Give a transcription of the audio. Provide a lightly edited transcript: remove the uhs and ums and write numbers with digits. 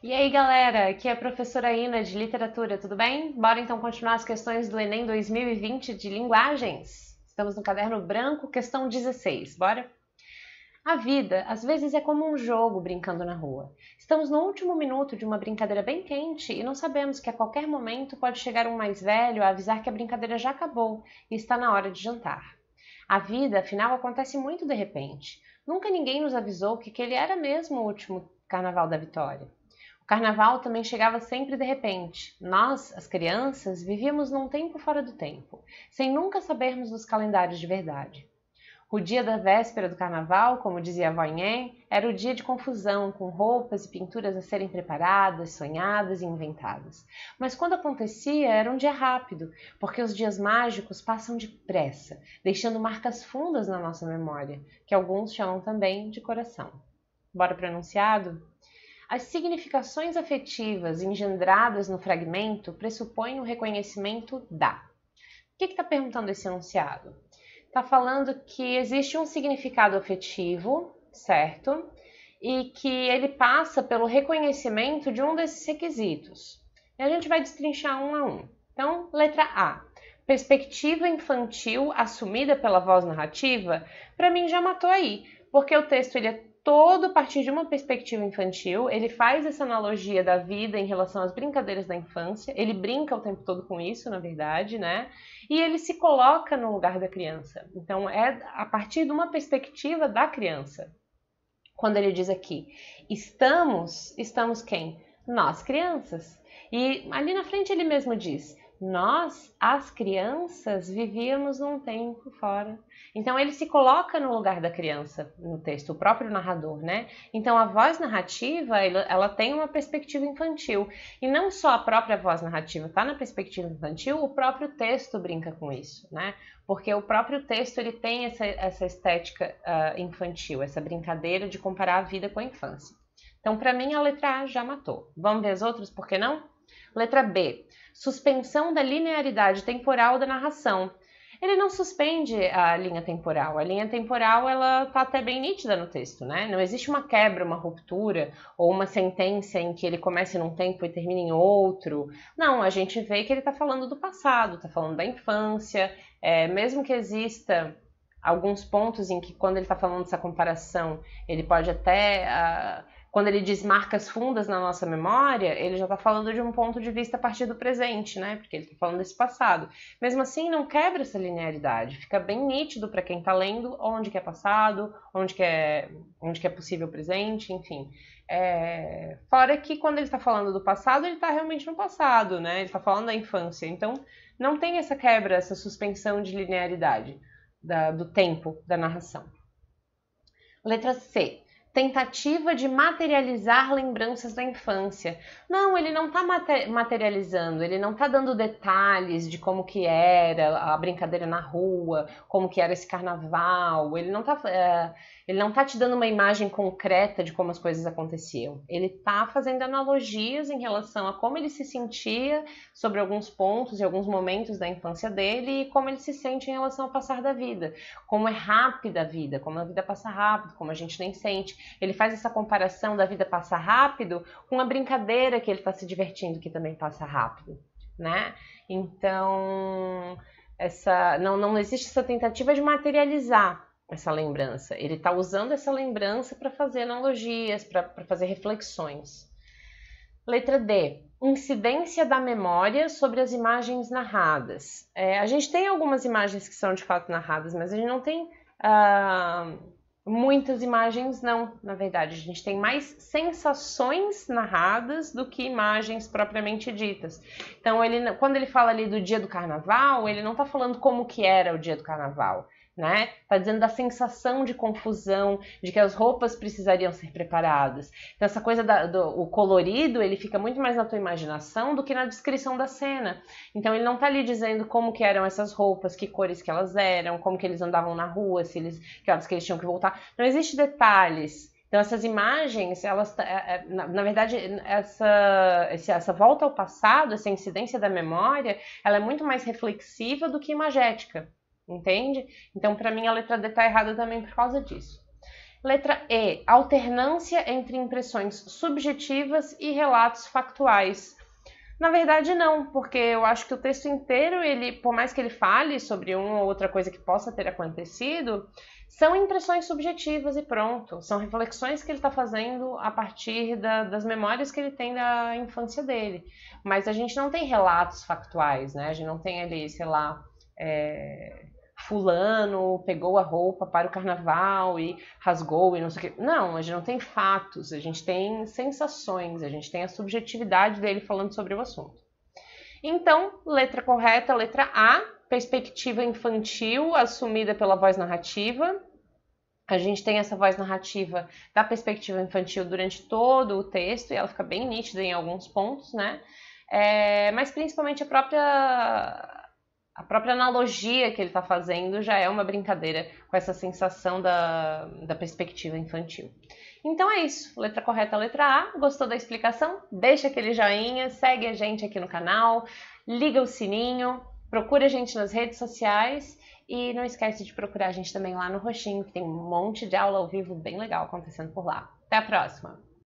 E aí, galera, aqui é a professora Ina de Literatura, tudo bem? Bora então continuar as questões do Enem 2020 de linguagens? Estamos no caderno branco, questão 16, bora? A vida, às vezes, é como um jogo brincando na rua. Estamos no último minuto de uma brincadeira bem quente e não sabemos que a qualquer momento pode chegar um mais velho a avisar que a brincadeira já acabou e está na hora de jantar. A vida, afinal, acontece muito de repente. Nunca ninguém nos avisou que aquele era mesmo o último carnaval da Vitória. O carnaval também chegava sempre de repente. Nós, as crianças, vivíamos num tempo fora do tempo, sem nunca sabermos dos calendários de verdade. O dia da véspera do carnaval, como dizia a avó Inhé, era o dia de confusão, com roupas e pinturas a serem preparadas, sonhadas e inventadas. Mas quando acontecia, era um dia rápido, porque os dias mágicos passam depressa, deixando marcas fundas na nossa memória, que alguns chamam também de coração. Bora para o enunciado? As significações afetivas engendradas no fragmento pressupõem o reconhecimento da. O que está perguntando esse enunciado? Está falando que existe um significado afetivo, certo? E que ele passa pelo reconhecimento de um desses requisitos. E a gente vai destrinchar um a um. Então, letra A. Perspectiva infantil assumida pela voz narrativa, para mim já matou aí, porque o texto ele é todo a partir de uma perspectiva infantil, ele faz essa analogia da vida em relação às brincadeiras da infância, ele brinca o tempo todo com isso, na verdade, né? E ele se coloca no lugar da criança. Então, é a partir de uma perspectiva da criança. Quando ele diz aqui, estamos quem? Nós, crianças. E ali na frente ele mesmo diz, nós, as crianças, vivíamos num tempo fora. Então ele se coloca no lugar da criança no texto, o próprio narrador, né? Então a voz narrativa, ela tem uma perspectiva infantil. E não só a própria voz narrativa está na perspectiva infantil, o próprio texto brinca com isso, né? Porque o próprio texto ele tem essa estética infantil, essa brincadeira de comparar a vida com a infância. Então, para mim, a letra A já matou. Vamos ver as outras, por que não? Letra B. Suspensão da linearidade temporal da narração. Ele não suspende a linha temporal. A linha temporal, ela tá até bem nítida no texto, né? Não existe uma quebra, uma ruptura, ou uma sentença em que ele comece num tempo e termine em outro. Não, a gente vê que ele tá falando do passado, tá falando da infância. Mesmo que exista alguns pontos em que, quando ele tá falando dessa comparação, ele pode até... Quando ele diz marcas fundas na nossa memória, ele já está falando de um ponto de vista a partir do presente, né? Porque ele está falando desse passado. Mesmo assim, não quebra essa linearidade. Fica bem nítido para quem está lendo onde que é passado, onde que é possível presente, enfim. Fora que quando ele está falando do passado, ele está realmente no passado, né? Ele está falando da infância. Então, não tem essa quebra, essa suspensão de linearidade do tempo da narração. Letra C. Tentativa de materializar lembranças da infância. Não, ele não está materializando, ele não está dando detalhes de como que era a brincadeira na rua, como que era esse carnaval, ele não está te dando uma imagem concreta de como as coisas aconteciam. Ele está fazendo analogias em relação a como ele se sentia sobre alguns pontos e alguns momentos da infância dele e como ele se sente em relação ao passar da vida. Como é rápida a vida, como a vida passa rápido, como a gente nem sente. Ele faz essa comparação da vida passar rápido com a brincadeira que ele está se divertindo, que também passa rápido, né? Então, não existe essa tentativa de materializar essa lembrança. Ele está usando essa lembrança para fazer analogias, para fazer reflexões. Letra D. Incidência da memória sobre as imagens narradas. A gente tem algumas imagens que são de fato narradas, mas a gente não tem... muitas imagens não, na verdade. A gente tem mais sensações narradas do que imagens propriamente ditas. Então, quando ele fala ali do dia do carnaval, ele não está falando como que era o dia do carnaval, né? Tá dizendo da sensação de confusão, de que as roupas precisariam ser preparadas. Então essa coisa o colorido, ele fica muito mais na tua imaginação do que na descrição da cena. Então ele não tá ali dizendo como que eram essas roupas, que cores que elas eram, como que eles andavam na rua, que horas que eles tinham que voltar. Não existe detalhes. Então essas imagens, elas, na verdade, essa volta ao passado, essa incidência da memória, ela é muito mais reflexiva do que imagética. Entende? Então, para mim, a letra D está errada também por causa disso. Letra E, alternância entre impressões subjetivas e relatos factuais. Na verdade, não, porque eu acho que o texto inteiro, ele, por mais que ele fale sobre uma ou outra coisa que possa ter acontecido, são impressões subjetivas e pronto. São reflexões que ele está fazendo a partir das memórias que ele tem da infância dele. Mas a gente não tem relatos factuais, né? A gente não tem ali, sei lá, fulano pegou a roupa para o carnaval e rasgou e não sei o que. Não, a gente não tem fatos, a gente tem sensações, a gente tem a subjetividade dele falando sobre o assunto. Então, letra correta, letra A, perspectiva infantil assumida pela voz narrativa. A gente tem essa voz narrativa da perspectiva infantil durante todo o texto e ela fica bem nítida em alguns pontos, né? Mas principalmente a própria analogia que ele está fazendo já é uma brincadeira com essa sensação da perspectiva infantil. Então é isso, letra correta, letra A. Gostou da explicação? Deixa aquele joinha, segue a gente aqui no canal, liga o sininho, procura a gente nas redes sociais e não esquece de procurar a gente também lá no Roxinho, que tem um monte de aula ao vivo bem legal acontecendo por lá. Até a próxima!